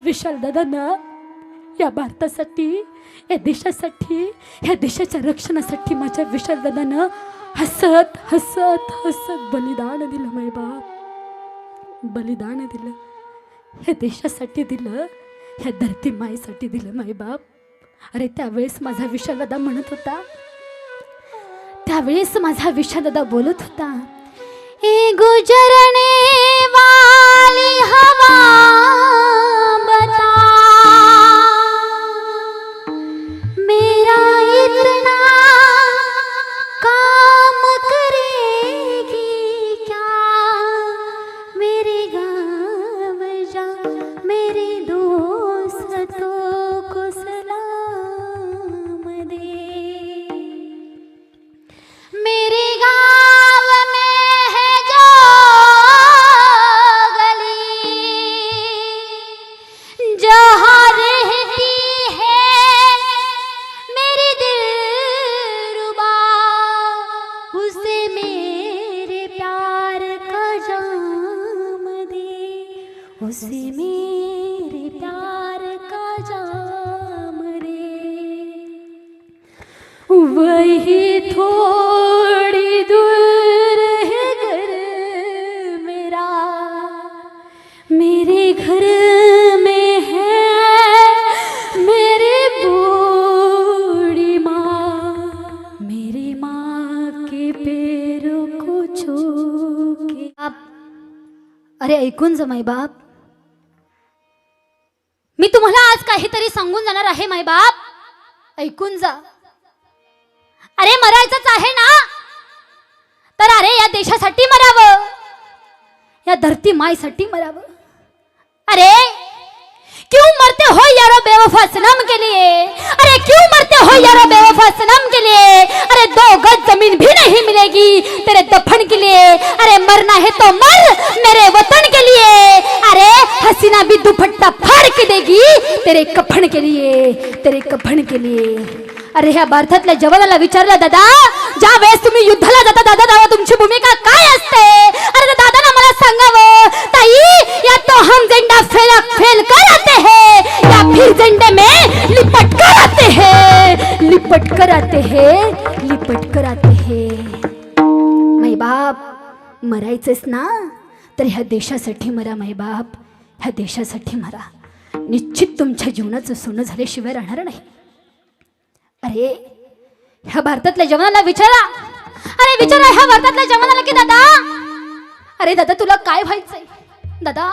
विशाल दादांना या भारतासाठी, या देशासाठी, या देशाच्या रक्षणासाठी माझ्या विशाल दादानं हसत हसत हसत बलिदान दिलं. माय बाप बलिदान दिलं, या देशासाठी दिलं, ह्या धरती माईसाठी दिलं. माय बाप, अरे त्यावेळेस माझा विशाल दादा म्हणत होता, त्यावेळेस माझा विशाल दादा बोलत होता, ए गुजरने वाली हवा बता मेरा इतना काम करेगी क्या, मेरे गाँव जा मेरे दोस्तों को सलाम दे, मेरे गाँव में है जो गली जहाँ रहती है मेरी दिलरुबा, उसे मेरे प्यार का जाम दे, उसे मेरे प्यार का जाम दे, वही थोड़ी दूर है घर मेरा, मेरे घर में है मेरी बूढ़ी माँ, मेरी माँ के पैरों को छू के अरे ऐकून जा माय बाप, मी तुम्हाला आज काहीतरी सांगून जाणार आहे माय बाप, ऐकून जा. अरे मरायचंच आहे ना, तर अरे या देशासाठी मरावं, या धरती माईसाठी मरावं. अरे क्यों मरते हो यारो बेवफा सनम के लिए, अरे क्यों मरते हो यारो बेवफा सनम के लिए, अरे 2 गज जमीन भी नहीं मिलेगी तेरे दफन के लिए, अरे मरना है तो मर मेरे वतन के लिए, अरे हसीना भी दुपट्टा फाड़ के देगी तेरे कफन के लिए, तेरे कफन के लिए. अरे ह्या भारतातल्या जवानाला विचारलं, दादा ज्या वेळेस तुम्ही युद्धाला जाता दादा, तेव्हा तुमची भूमिका काय असते. अरे त्या दादाला मला सांगावं, ताई या तो हम झंडा फेल कर आते हैं या फिर झंडे में लिपट कर आते हैं, लिपट कर आते हैं, लिपट कर आते हैं. माय बाप मरायचंच ना, तर ह्या देशासाठी मरा माय बाप, ह्या देशासाठी मरा. निश्चित तुमच्या जीवनाचं सोनं झाल्याशिवाय राहणार नाही. अरे ह्या भारतातल्या जवानाला विचारा, अरे विचारा ह्या भारतातल्या जवानाला की दादा, अरे दादा तुला काय व्हायचंय, दादा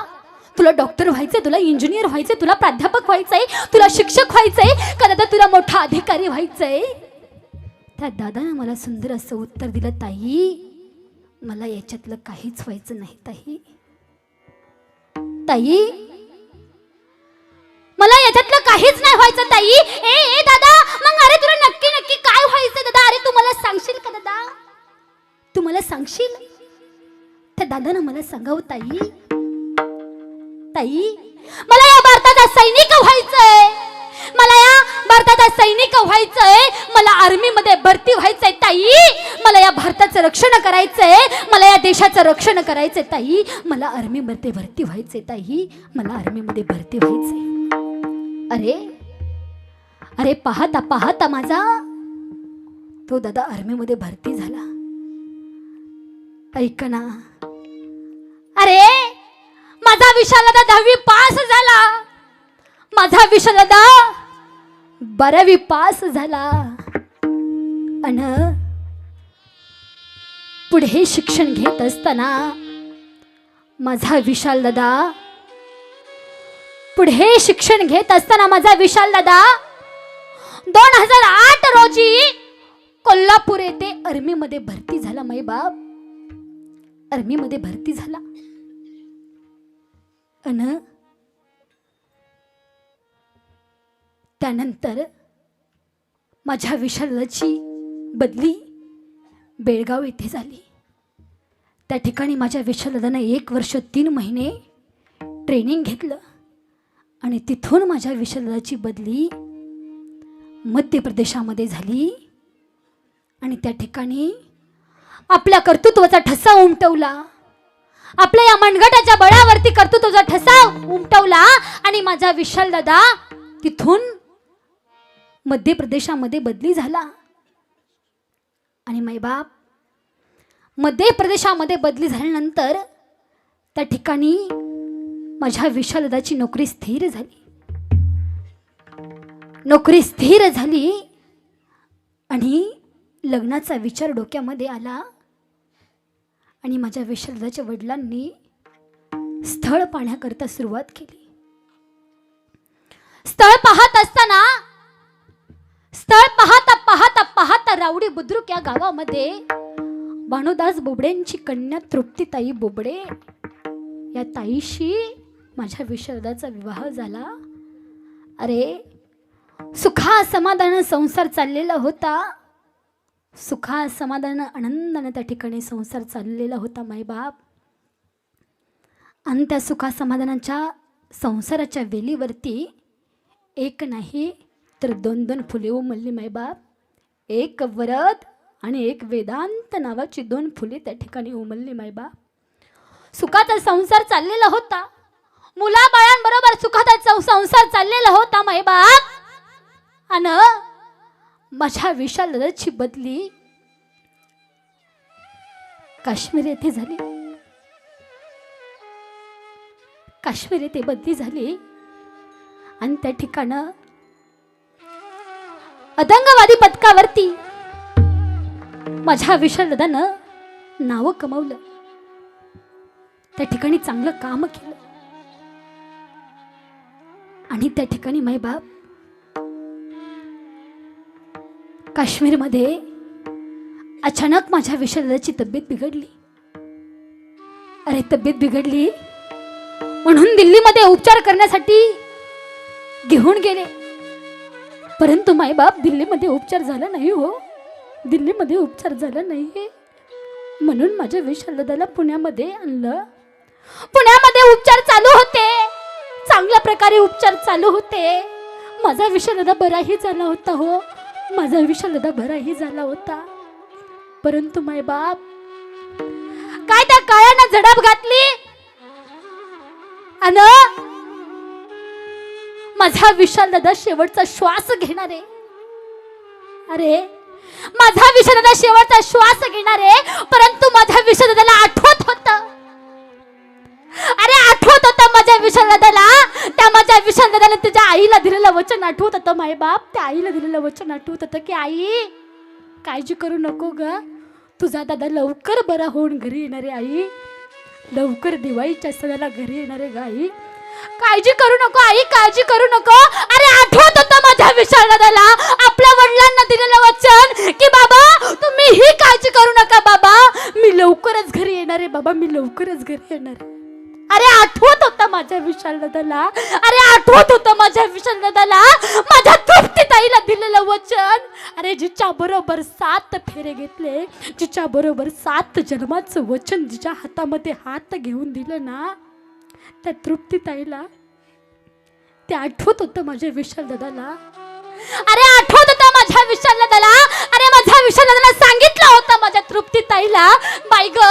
तुला डॉक्टर व्हायचंय, तुला इंजिनियर व्हायचंय, तुला प्राध्यापक व्हायचंय, तुला शिक्षक व्हायचंय का दादा, तुला मोठा अधिकारी व्हायचंय. त्या दादाने मला सुंदर असं उत्तर दिलं, ताई मला याच्यातलं काहीच व्हायचं नाही ताई, ताई मला याच्यातलं काहीच नाही व्हायचं ताई. ए दादा मग अरे तुला नक्की नक्की काय व्हायचं दादा, अरे तू मला सांगशील का दादा, तू मला सांगशील. त्या दादानं मला सांगावं, ताई ताई मला या भारताचा सैनिक व्हायचंय, मला या भारताचा सैनिक व्हायचंय, मला आर्मी मध्ये भरती व्हायचंय ताई, मला या भारताचं रक्षण करायचंय, मला या देशाचं रक्षण करायचंय ताई, मला आर्मी मध्ये भरती व्हायचंय ताई, मला आर्मी मध्ये भरती व्हायचंय. अरे अरे पाहता पाहता माझा तो दादा आर्मी मध्ये भरती झाला. ऐक ना, अरे माझा विशाल दादा 10वी पास झाला, माझा विशाल दादा 12वी पास झाला, अन पुढे शिक्षण घेत असताना माझा विशाल दादा, पुढे शिक्षण घेत असताना माझा विशाल दादा 2008 रोजी कोल्हापूर येथे आर्मी मध्ये भरती झाला. माय बाप आर्मी मध्ये भरती झाला, अन त्यानंतर माझ्या विशालाची बदली बेळगाव येथे झाली. त्या ठिकाणी माझ्या विशालदाने 1 वर्ष 3 महिने ट्रेनिंग घेतलं आणि तिथून माझ्या विशालदाची बदली मध्य प्रदेशामध्ये झाली आणि त्या ठिकाणी आपल्या कर्तृत्वाचा ठसा उमटवला आपल्या या मनगटाच्या बळावरती कर्तृत्वाचा ठसा उमटवला आणि माझा विशाल दादा तिथून मध्य प्रदेशामध्ये बदली झाला. आणि मायबाप मध्य प्रदेशामध्ये बदली झाल्यानंतर त्या ठिकाणी माझ्या विशाल दादाची नोकरी स्थिर झाली. नोकरी स्थिर झाली आणि लग्नाचा विचार डोक्यामध्ये आला. आणि माझ्या विशाल दादाच्या वडिलांनी स्थळ पाहण्याकरता सुरुवात केली. स्थळ पाहत असताना स्थळ पाहता पाहता पाहता रावडी बुद्रुक या गावामध्ये भानुदास बोबडेंची कन्या तृप्तीताई बोबडे या ताईशी माझ्या विशालदाचा विवाह झाला. अरे सुखा समाधान संसार चाललेला होता. सुखा समाधान आनंदाने त्या ठिकाणी संसार चाललेला होता मायबाप. आणि त्या सुखा समाधानाच्या संसाराच्या वेलीवरती एक नाही तर दोन दोन फुले उमलली मायबाप. एक वरद आणि एक वेदांत नावाची दोन फुले त्या ठिकाणी उमलली मायबाप. सुखाचा संसार चाललेला होता. मुलाबाळांबरोबर सुखाचा संसार चाललेला होता मायबाप. आणि माझ्या विशाल दादाची बदली काश्मीर येथे झाली. काश्मीर येथे बदली झाली आणि त्या ठिकाणं अदंगवादी पदकावरती माझ्या विशाल दादानं नाव कमवलं. त्या ठिकाणी चांगलं काम केलं. आणि त्या ठिकाणी मायबाप काश्मीरमध्ये अचानक माझ्या विशाल दादाची तब्येत बिघडली. अरे तब्येत बिघडली म्हणून दिल्लीमध्ये उपचार करण्यासाठी घेऊन गेले. परंतु मायबाप दिल्लीमध्ये उपचार झाला नाही. हो दिल्लीमध्ये उपचार झाला नाही म्हणून माझ्या विशाल दादाला पुण्यामध्ये आणलं. पुण्यामध्ये उपचार चालू होते. चांगल्या प्रकारे उपचार चालू होते. माझा विशाल दादा बराही झाला होता. हो माझा विशाल दादा बराही झाला होता. परंतु मायबाप काय त्या काळ्यानं झडप घातली आणि माझा विशाल दादा शेवटचा श्वास घेणारे. अरे माझा विशाल दादा शेवटचा श्वास घेणारे. परंतु माझ्या विशाल दादाला आठवत होतं. अरे आठवत होतं माझ्या विशाल दादाला. त्या माझ्या विशाल दादाला त्याच्या आईला दिलेलं वचन आठवत होतं मायबाप. त्या आईला दिलेलं वचन आठवत होतं की आई काळजी करू नको ग. तुझा दादा लवकर बरा होऊन घरी येणारे आई. लवकर दिवाळीच्या सणाला घरी येणारे ग आई. काळजी करू नको आई काळजी करू नको. अरे आठवत होतं माझ्या विशाल दादाला आपल्या वडिलांना दिलेलं वचन की बाबा तुम्ही ही काळजी करू नका बाबा. मी लवकरच घरी येणार आहे बाबा. मी लवकरच घरी येणार. अरे आठवत होतं माझ्या विशाल दादाला. अरे आठवत होतं माझ्या विशाल दादाला माझ्या तृप्तीताईला दिलेलं वचन. अरे जिच्या बरोबर 7 फेरे घेतले. जिच्या बरोबर 7 जन्माचं वचन जिच्या हातामध्ये हात घेऊन दिलं ना त्या तृप्तीताईला ते आठवत होतं माझ्या विशाल दादाला. अरे आठवत होतं माझ्या विशाल दादाला. अरे माझ्या विशाल दादाला सांगितलं होतं माझ्या तृप्तीताईला बाई ग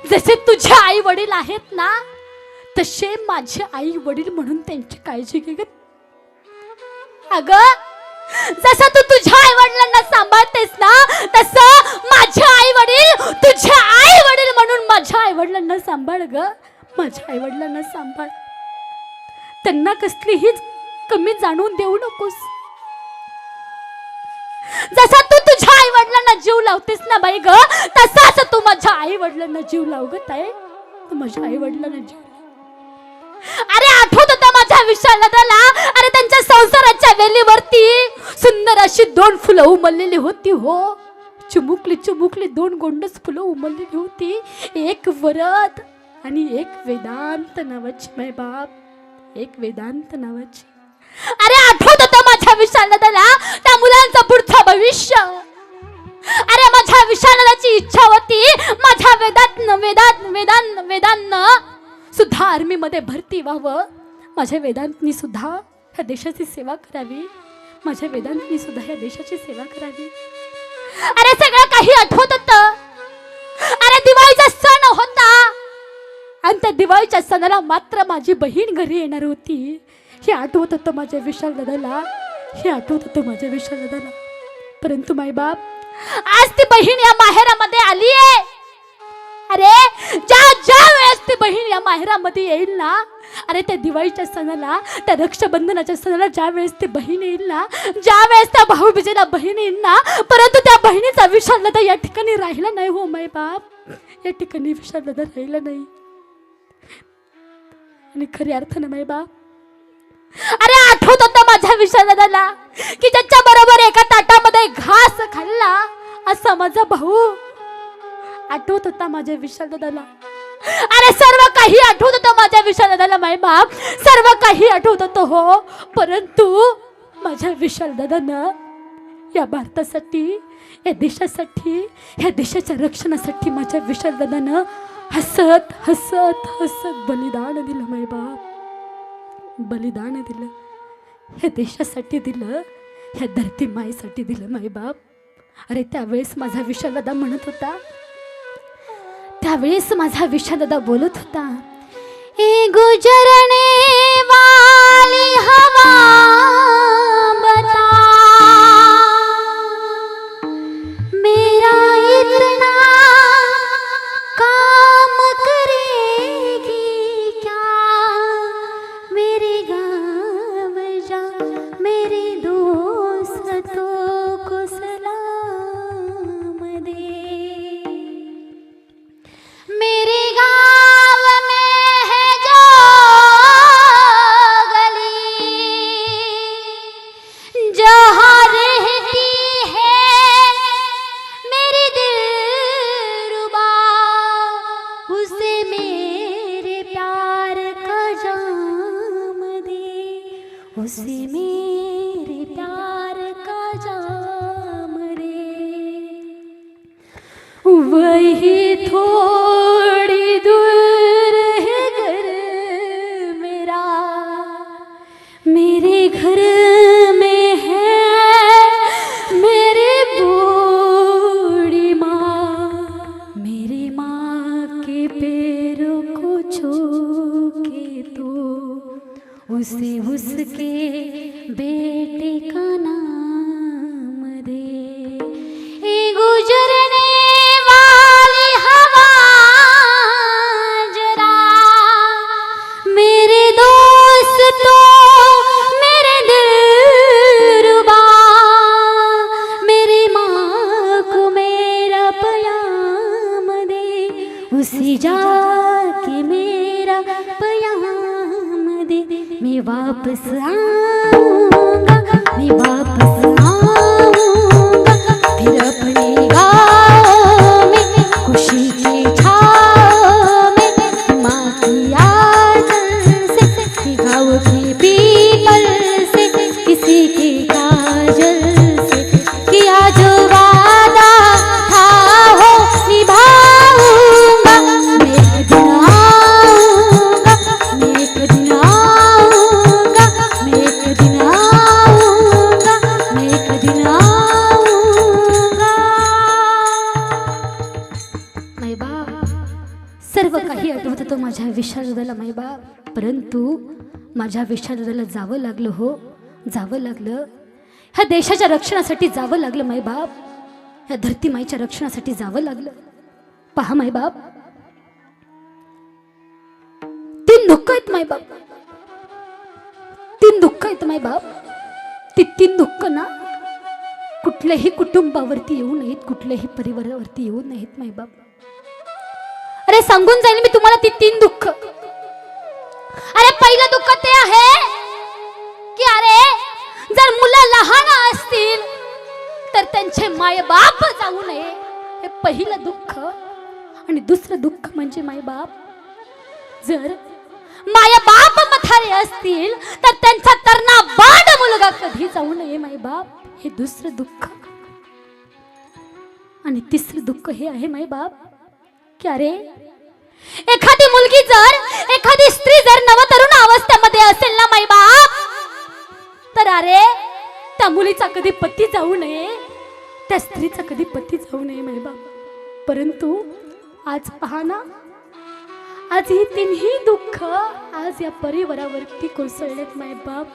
जसे तुझे आई वडील आहेत ना तसे माझे आई वडील म्हणून त्यांची काळजी घे. अगं जसं तू तुझ्या आई वडिलांना सांभाळतेस ना तसं माझे आई वडील तुझे आई वडील म्हणून माझ्या आई वडिलांना सांभाळ ग. माझ्या आई वडिलांना सांभाळ. त्यांना कसलीही कमी जाणून देऊ नकोस. जसा तू तुझ्या आई वडिलांना जीव लावतेस ना बाई ग तसाच तू माझ्या आई वडिलांना जीव लावगत आहे. तू माझ्या आई वडिलांना जीव. अरे आठवत होता माझ्या विशाल दादाला. अरे त्यांच्या संसाराच्या वेलीवरती सुंदर अशी 2 फुलं उमललेली होती. हो चिमुकली चिमुकली 2 गोंडस फुलं उमललेली होती. एक वरद आणि एक वेदांत नावाची माय बाप. एक वेदांत नावाची. अरे आठवत होतं माझ्या विशाल दादाला त्या मुलांचं पुढचं भविष्य. अरे माझ्या विशाल दादाची इच्छा होती माझ्या वेदांत सुद्धा आर्मी मध्ये भरती व्हावं. माझ्या वेदांतनी सुद्धा ह्या देशाची सेवा करावी. माझ्या वेदांतनी सुद्धा ह्या देशाची सेवा करावी. अरे सगळं काही आठवत होतं. अरे दिवाळीचा सण होता. आणि त्या दिवाळीच्या सणाला मात्र माझी बहीण घरी येणार होती. हे आठवत होतं माझ्या विशाल दादाला, हे आठवत होतं माझ्या विशाल दादाला. परंतु मायबाप, आज ती बहीण या माहेरामध्ये आली आहे. अरे ज्या वेळेस ती बहीण या माहेरामध्ये येईल ना, अरे त्या दिवाळीच्या सणाला, त्या रक्षाबंधनाच्या सणाला ज्या वेळेस ती बहीण येईल ना, ज्या वेळेस त्या भाऊबीजेला बहीण येईल ना, परंतु त्या बहिणीचा विशाल दादा या ठिकाणी राहिला नाही. हो मायबाप, या ठिकाणी विशाल दादा राहिला नाही. आणि खऱ्या अर्थानं मायबाप, अरे आठवत होतं माझ्या विशाल दादाला की ज्याच्या बरोबर एका ताटामध्ये घास खाल्ला असा माझा भाऊ. आठवत होता माझ्या विशाल दादाला. अरे सर्व काही आठवत होतं माझ्या विशाल दादाला मायबाप, सर्व काही आठवत होतं. हो, परंतु माझ्या विशाल दादानं या भारतासाठी, या देशासाठी, या देशाच्या रक्षणासाठी माझ्या विशाल दादानं हसत हसत हसत बलिदान दिलं मायबाप. बलिदान दिलं, ह्या देशासाठी दिलं, ह्या धरती माईसाठी दिलं मायबाप. अरे त्यावेळेस माझा विशाल दादा म्हणत होता, त्यावेळेस माझा विशाल दादा बोलत होता, ए गुजरने वाली हवा बता मेरा इतना काम करेगी क्या, मेरे गाँव जा मेरे दोस्तों को सलाम दे. मेरे गाँव में है जो गली जहाँ रहती है मेरी दिलरुबा, उसे मेरे प्यार का जाम दे, उसे मेरे प्यार का जाम दे. वही थोड़ी दूर है घर मेरा, मेरे घर में है मेरी बूढ़ी माँ, मेरी माँ के पैरों को छू के तो उसे उसके बेटे का नाम दे. ए गुजरने वाली हवा जरा मेरे दोस्तों मेरे दिलरुबा, मेरी माँ को मेरा प्याम दे, उसी जाके मेरा प्याम दे. मैं वापस आऊँगा, मैं वापस आऊँगा फिर अपने गाँव में, खुशी की छाँव में, माँ की आंचल से, गाँव के पीपल से, किसी के काजल से, किया जो वादा था हो निभाऊंगा. मैं एक दिन आऊँगा, मैं एक दिन आऊँगा, मैं एक दिन आऊँगा, मैं एक दिन आऊँगा. मायबाप, सर्व काही आठवत होतं माझ्या विशाल दादाला मायबाप. परंतु माझ्या विशाल दादाला जावं लागलं. हो, जावं लागलं. ह्या देशाच्या रक्षणासाठी जावं लागलं मायबाप, ह्या धरती माईच्या रक्षणासाठी जावं लागलं. पहा मायबाप, 3 दुःख आहेत मायबाप, 3 दुःख आहेत मायबाप. ती 3 दुःख ना कुठल्याही कुटुंबावरती येऊ नयेत, कुठल्याही परिवारावरती येऊ नयेत मायबाप. अरे सांगून जाईल मी तुम्हाला ती 3 दुःख. अरे पहिलं दुःख ते आहे की अरे जर मुलं लहान असतील तर त्यांचे मायबाप जाऊ नये, हे पहिलं दुःख. आणि दुसरं दुःख म्हणजे मायबाप, जर मायबाप म्हातारे असतील तर त्यांचा तरणा बाळ मुलगा कधी जाऊ नये मायबाप, हे दुसरं दुःख. आणि तिसरं दुःख हे आहे मायबाप की अरे एखादी मुलगी जर, एखादी स्त्री जर नवतरुण अवस्थेमध्ये असेल ना मायबाप, तर अरे त्या मुलीचा कधी पती जाऊ नये, त्या स्त्रीचा कधी पती जाऊ नये मायबाप. परंतु आज पहा ना, आज ही तिन्ही दुःख आज या परिवारावरती कोसळलेत माय बाप.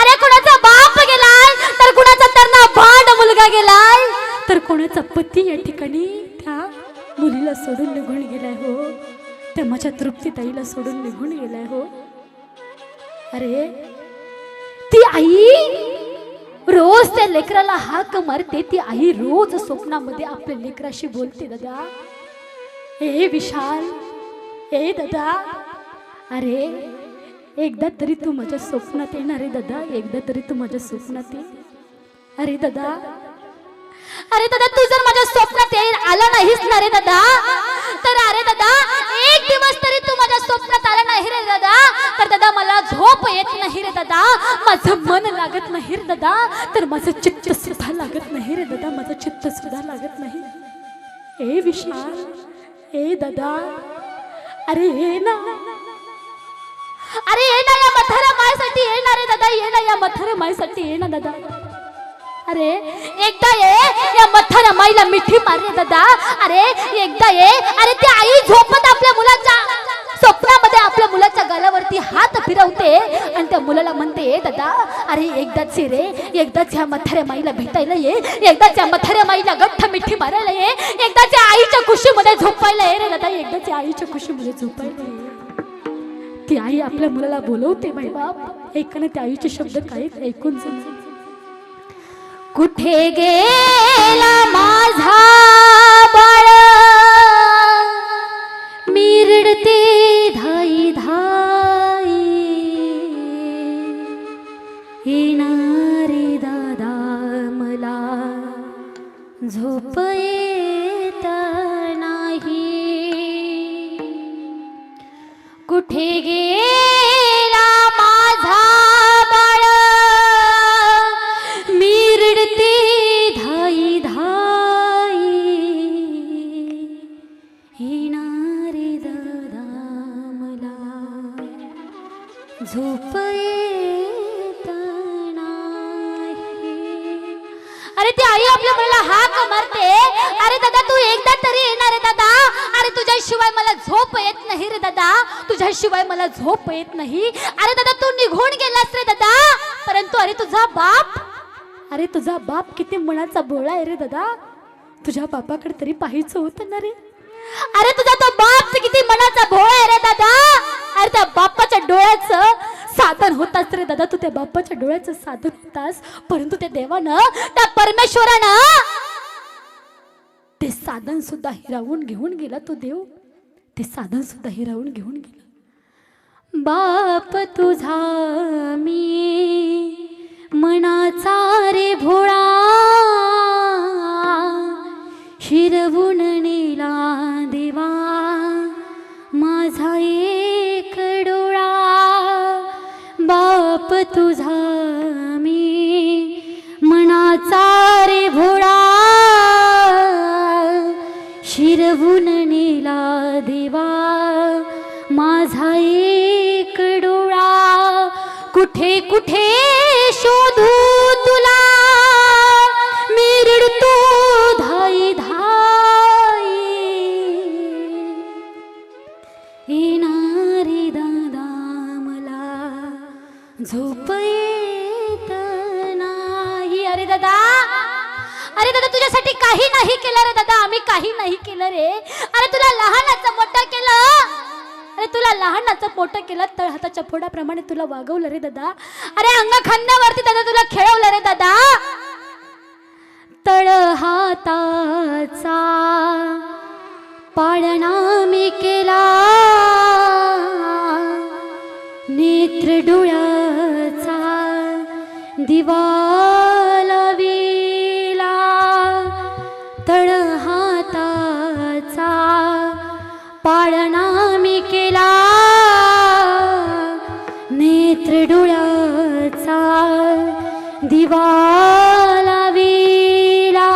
अरे कोणाचा बाप गेलाय तर कोणाचा तरणा भांड मुलगा गेलाय तर कोणाचा पती या ठिकाणी त्या मुलीला सोडून निघून गेलाय हो. त्या माझ्या तृप्तीताईला सोडून निघून गेलाय हो. अरे ती आई रोज त्या लेकराला हाक मारते. ती आई रोज स्वप्नामध्ये आपल्या लेकराशी बोलते. दादा हे विशाल, हे दादा, अरे एकदा तरी तू माझ्या स्वप्नात येणार रे दादा, एकदा तरी तू माझ्या स्वप्नात ये. अरे दादा, अरे दादा, तू जर माझ्या स्वप्नात आला नाहीस ना रे दादा, तर अरे दादा एक दिवस तरी तू माझ्या स्वप्नात आला नाही रे दादा, तर दादा मला झोप येत नाही रे दादा, माझं मन लागत नाही रे दादा, तर माझं चित्त सुद्धा लागत नाही रे दादा, माझं चित्त सुद्धा लागत नाही. ए विशाल, ए दादा, अरे हे ना, अरे ये ना या म्हाताऱ्या मायसाठी, ये ना रे दादा, ये ना या म्हाताऱ्या मायसाठी, ये ना दादा. अरे एकदा ये या म्हाताऱ्या माईला मिठी मार रे दादा. अरे एकदा ये. अरे ती आई झोपत आपल्या मुलाच्या स्वप्नामध्ये आपल्या मुलाच्या गालावरती हात फिरवते आणि त्या मुलाला म्हणते दादा, अरे एकदाच रे, एकदाच ह्या म्हाताऱ्या माईला भेटायला ये, एकदाच या म्हाताऱ्या माईला गठ्ठ मिठी मारायला ये, एकदाच या आईच्या खुशीमध्ये झोपायला ये रे दादा, एकदाच या आईच्या खुशीमध्ये झोपायला ये. ती आई आपल्या मुलाला बोलवते माय बाप. ऐकणं त्या आईचे शब्द काहीच ऐकून समजत. कुठे गेला माझा बाळ, मी रडते धाई धाई, येणारे दादा मला झोप येत नाही. कुठे गेला माझा बाळ, मी रडते धाई धाई, येणारे दादा मला झोप येत नाही. अरे ती आई आपल्या मुलाला हाक मारते. अरे दादा तू एकदा तरी येणार रे दादा, अरे तुझ्याशिवाय मला झोप येत नाही रे दादा, तुझ्याशिवाय मला झोप येत नाही. अरे दादा तू निघून गेलास रे दादा, परंतु अरे तुझा बाप, अरे तुझा बाप किती मनाचा भोळा आहे रे दादा, तुझ्या बापाकडे तरी पाहायचं होतं ना रे. अरे तुझा तो बाप किती मनाचा भोळा आहे रे दादा. अरे त्या बापाच्या डोळ्याचं साधन होतास रे दादा, तू त्या बापाच्या डोळ्याचं साधन होतास, परंतु त्या देवानं, त्या परमेश्वरानं ते साधन सुद्धा हिरावून घेऊन गेला. तो देव ते साधन सुद्धा हिरावून घेऊन गेला. बाप तुझा मी मनाचा रे भोळा, हिरवून नेला देवा माझा एक डोळा. बाप तुझा मी मनाचा रे भोळा, हिरवून नेला देवा माझा एक डोळा. कुठे कुठे शोधू तुला, मी रडतो धाई धाई, येणारे दादा मला झोप येत नाही. अरे दादा, अरे दादा तुझ्यासाठी काही नाही केलं रे दादा, आम्ही काही नाही केलं रे. अरे तुला लहानाचं मोठं केलं, अरे तुला लहानाचं मोठं केलं, तळ हाताच्या फोडाप्रमाणे तुला वागवलं रे दादा. अरे अंग खांद्यावरती दादा तुला खेळवलं रे दादा. तळ हाताचा पाळणा मी केला, नेत्र डोळ्याचा दिवा लाविला. तळ हाताचा पाळणा मी केला, नेत्र डोळ्याचा दिवा लाविला.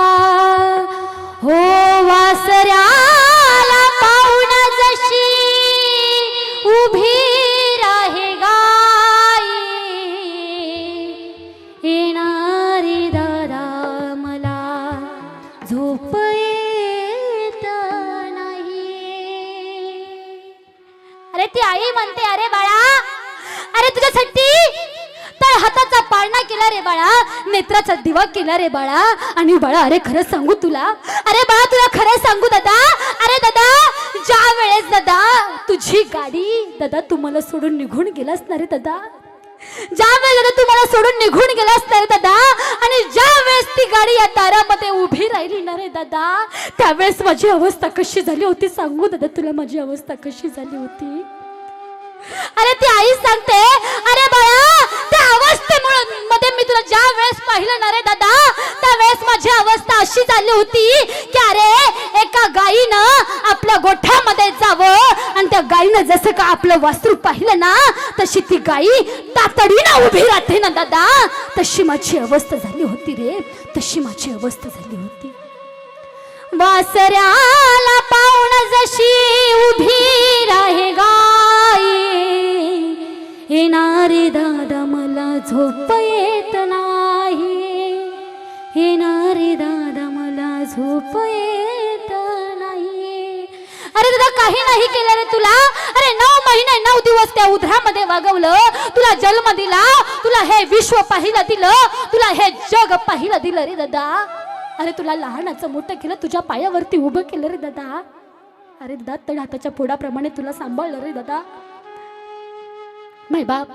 हो वासऱ्याला पाहुण जशी उभी राहे गाई, येणारी दादा मला झोप येत नाही. माझ्यासाठी तर हाताचा पाळणा केला रे बाळा, नेत्राचा दिवा केला रे बाळा. आणि बाळा अरे खरं सांगू तुला, अरे बाळा तुला खरं सांगू दादा, अरे दादा ज्या वेळेस दादा तुझी गाडी दादा तुम्हाला सोडून निघून गेलास ना रे दादा, ज्या वेळेला तुम्हाला सोडून निघून गेलास ना रे दादा, आणि ज्या वेळेस ती गाडी या दारामध्ये उभी राहिली ना रे दादा, त्यावेळेस माझी अवस्था कशी झाली होती सांगू दादा तुला, माझी अवस्था कशी झाली होती. अरे ती आई सांगते, अरे बाळा त्या अवस्थेमुळे मध्ये मी तुला ज्या वेळेस पाहिलं ना रे दादा, त्यावेळेस माझी अवस्था अशी झाली होती की अरे एका गाईनं आपल्या गोठ्यामध्ये जावं आणि त्या गाईनं जसं का आपलं वासरू पाहिलं ना, तशी ती गाई तातडीनं उभी राहते ना दादा, तशी माझी अवस्था झाली होती रे, तशी माझी अवस्था झाली होती. वासऱ्याला पाहुण जशी उभी राहे गाई, येणारे दादा मला झोप येत नाही, येणारे दादा मला झोप येत नाही. अरे दादा काही नाही केलं रे तुला, अरे 9 महिने 9 दिवस त्या उधरामध्ये वागवलं, तुला जन्म दिला, तुला हे विश्व पाहिलं दिलं, तुला हे जग पाहिलं दिलं रे दादा. अरे तुला लहानाचं मोठं केलं, तुझ्या पायावरती उभं केलं रे दादा. अरे दादा तड हाताच्या फोडाप्रमाणे तुला सांभाळलं रे दादा. माय बाप,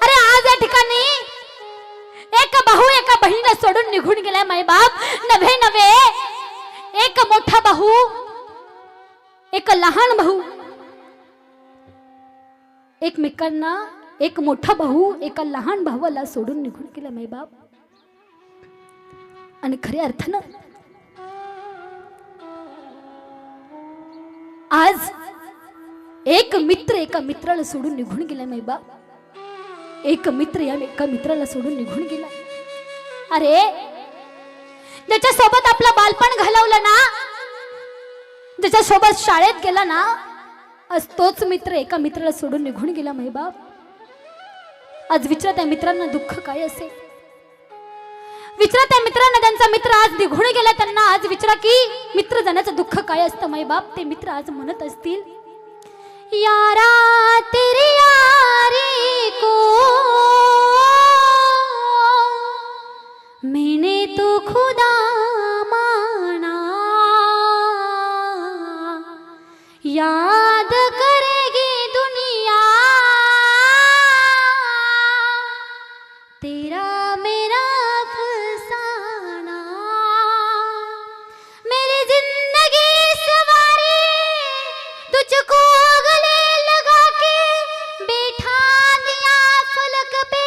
अरे आज या ठिकाणी एक भाऊ एका बहिणीला सोडून निघून गेलाय माय बाप. नव्हे नव्हे एक मोठा भाऊ एक लहान भाऊ एकमेकांना, एक मोठा भाऊ एका लहान भावाला सोडून निघून गेला माय बाप. आणि खऱ्या अर्थानं आज एक मित्र एका मित्राला सोडून निघून गेला माय बाप. एक मित्र या एका मित्राला सोडून निघून गेला. अरे ज्याच्या सोबत आपलं बालपण घालवलं ना, ज्याच्या सोबत शाळेत गेला ना, आज तोच मित्र एका मित्राला सोडून निघून गेला माय बाप. आज विचारा त्या मित्रांना दुःख काय असेल, विचारा त्या मित्रांना, त्यांचा मित्र आज निघून गेला त्यांना आज विचारा की मित्र जाण्याचं दुःख काय असतं माय बाप. ते मित्र आज म्हणत असतील, यारा तेरी यारी को मैंने तो खुदा माना, याद करेगी दुनिया तेरा मेरा अफसाना, मेरी जिंदगी सवारी तुझको गले लगा के बैठा दिया फलक पे,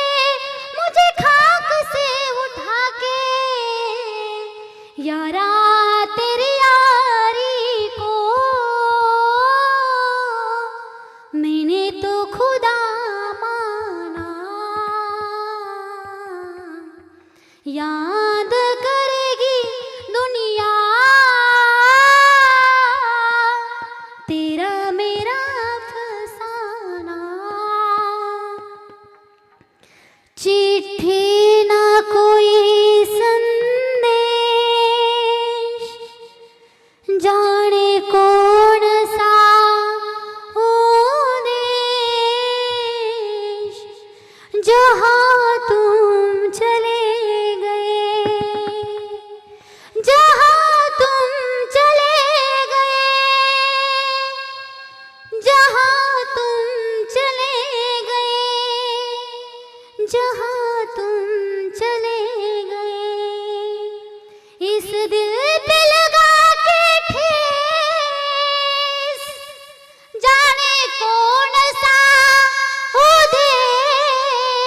मुझे खाक से उठा के, यारा तेरी यारी को मैंने तो खुदा माना, याद करेगी दुनिया तेरा मेरा अफसाना. चिट्ठी ना कोई संदेश, जाने कौन सा ओ देश, जहाँ तुम चले गए, जहाँ तुम चले गए, जहाँ तुम चले गए, जहाँ तुम चले गए, इस दिल पे लगा के ठेस, जाने कौन सा ओ देश,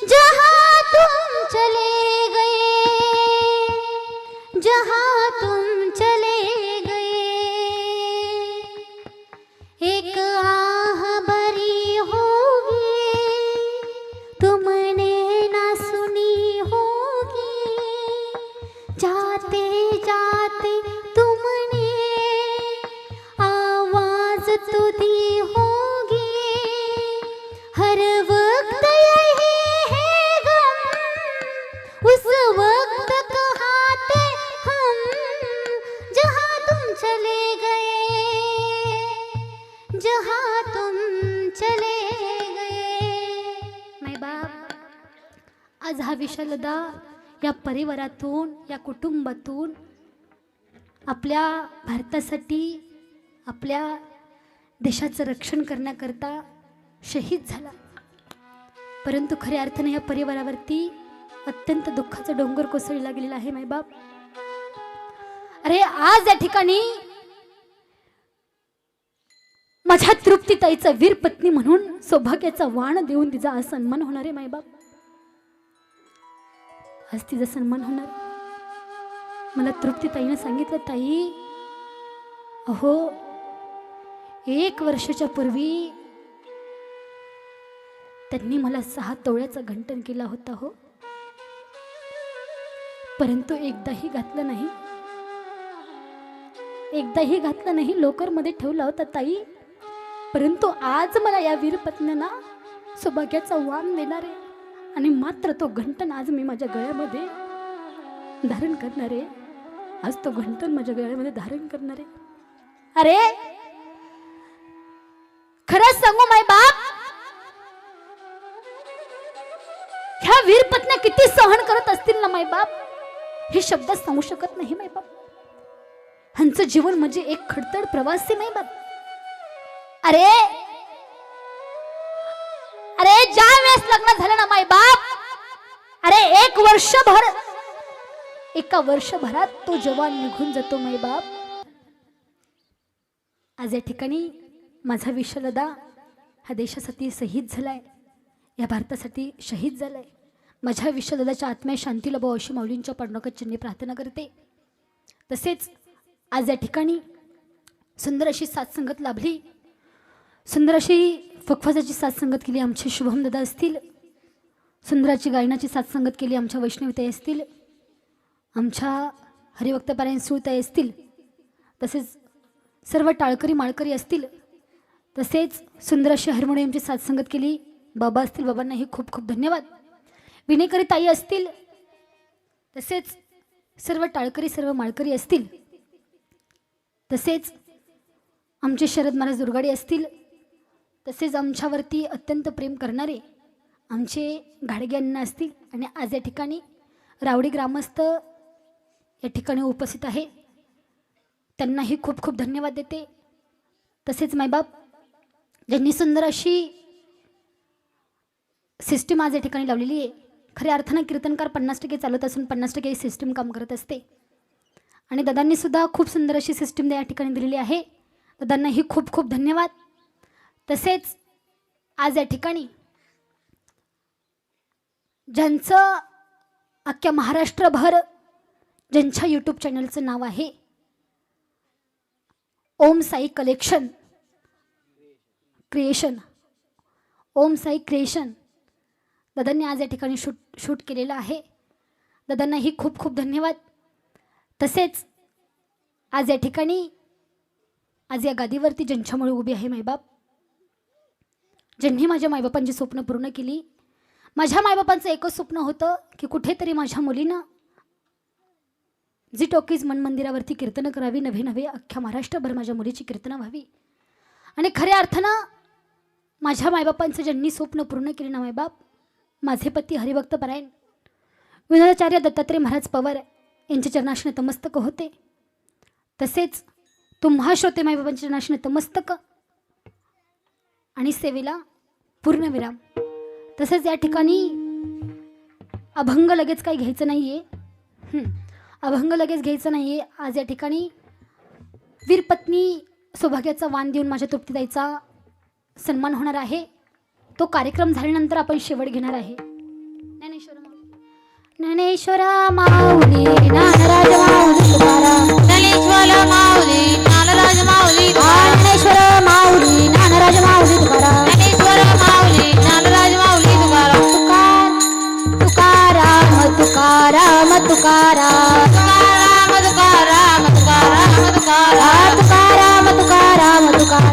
जहाँ तुम चले गए, जहाँ तुम चले गए, एक आह भरी होगी आज हा विशालदा या परिवारातून, या कुटुंबातून आपल्या भारतासाठी, आपल्या देशाचं रक्षण करण्याकरता शहीद झाला. परंतु खऱ्या अर्थाने या परिवारावरती अत्यंत दुःखाचा डोंगर कोसळला गेलेला आहे मायबाप. अरे आज या ठिकाणी माझ्या तृप्तीताईचा वीर पत्नी म्हणून सौभाग्याचा वाण देऊन तिचा आज सन्मान होणार आहे मायबाप. आज तिचा सन्मान होणार. मला तृप्तीताईने सांगितलं, ताई अहो 1 वर्षाच्या पूर्वी त्यांनी मला 6 तोळ्याचा घंटन केला होता हो, परंतु एकदाही घातलं नाही, एकदाही घातलं नाही, लोकर मध्ये ठेवला होता ताई. परंतु आज मला या वीर पत्न्यांना सौभाग्याचा वाण देणार आहे आणि मात्र तो घंटन आज मी माझ्या गळ्यामध्ये धारण करणार आहे. आज तो घंटन माझ्या गळ्यामध्ये धारण करणार आहे. अरे खरंच सांगू माय बाप, ह्या वीर पत्न्या किती सहन करत असतील ना माय बाप, हे शब्द सांगू शकत नाही माय बाप. ह्यांचं जीवन म्हणजे एक खडतड प्रवास आहे माय बाप. अरे अरे ज्या वेळेस लग्न झालं ना माय बाप, अरे 1 वर्षभर, एका वर्षभरात तो जवान निघून जातो माय बाप. आज या ठिकाणी माझा विशालदा हा देशासाठी शहीद झालाय, या भारतासाठी शहीद झालाय. माझ्या विशालदाच्या आत्म्यास शांती लाभो अशी माऊलींच्या पांडुरंगाच्या चरणी प्रार्थना करते. तसेच आज या ठिकाणी सुंदर अशी साथसंगत लाभली, सुंदर अशी फकफाजाची साथसंगत केली आमचे शुभम दादा असतील, सुंदराची गायनाची साथसंगत केली आमच्या वैष्णवीताई असतील, आमच्या हरिभक्तपारायण सुळताई असतील, तसेच सर्व टाळकरी माळकरी असतील, तसेच सुंदर अशी हार्मोनियमची साथसंगत केली बाबा असतील, बाबांनाही खूप खूप धन्यवाद. विनेकरी ताई असतील, तसेच सर्व टाळकरी सर्व माळकरी असतील, तसेच आमचे शरद महाराज दुर्गाडे असतील, तसेच आमच्यावरती अत्यंत प्रेम करणारे आमचे घाडग्यांना असतील आणि आज या ठिकाणी रावडी ग्रामस्थ या ठिकाणी उपस्थित आहे, त्यांनाही खूप खूप धन्यवाद देते. तसेच मायबाप ज्यांनी सुंदर अशी सिस्टीम आज या ठिकाणी लावलेली आहे. खऱ्या अर्थानं कीर्तनकार 50% चालत असून 50% ही सिस्टीम काम करत असते आणि दादांनी सुद्धा खूप सुंदर अशी सिस्टीम या ठिकाणी दिलेली आहे. दादांनाही खूप खूप धन्यवाद. तसेच आज या ठिकाणी ज्यांचं अख्ख्या महाराष्ट्रभर ज्यांच्या यूट्यूब चॅनलचं नाव आहे ओम साई कलेक्शन क्रिएशन, ओम साई क्रिएशन, दादांनी आज या ठिकाणी शूट केलेलं आहे. दादांनाही खूप खूप धन्यवाद. तसेच आज या ठिकाणी आज या गादीवरती ज्यांच्यामुळे उभी आहे मायबाप, ज्यांनी माझ्या मायबापांची स्वप्न पूर्ण केली. माझ्या मायबापांचं एकच स्वप्न होतं की कुठेतरी माझ्या मुलीनं जी टॉकीज मन मंदिरावरती कीर्तनं करावी, नव्हे नव्हे अख्ख्या महाराष्ट्रभर माझ्या मुलीची कीर्तनं व्हावी. आणि खऱ्या अर्थानं माझ्या मायबापांचं ज्यांनी स्वप्न पूर्ण केले ना मायबाप, माझे पती हरिभक्त परायण विनोदाचार्य दत्तात्रय महाराज पवार यांच्या चरणाशी नतमस्तक होते. तसेच तुम्हा श्रोते मायबापांच्या चरणाशी नतमस्तक आणि सेवेला पूर्णविराम. तसेच या ठिकाणी अभंग लगेच काही घ्यायचं नाही आहे, अभंग लगेच घ्यायचं नाही आहे. आज या ठिकाणी वीरपत्नी सौभाग्याचा वाण देऊन माझ्या तृप्तीताईचा सन्मान होणार आहे. तो कार्यक्रम झाल्यानंतर आपण शेवट घेणार आहे. ज्ञानेश्वर माऊली ज्ञानराज माऊली तुकाराम, ज्ञानेश्वर माऊली ज्ञानराज माऊली, ज्ञानेश्वर माऊली ज्ञानराज माऊली तुकाराम, ज्ञानेश्वर माऊली ज्ञानराज माऊली तुकाराम. तुकाराम तुकाराम तुकाराम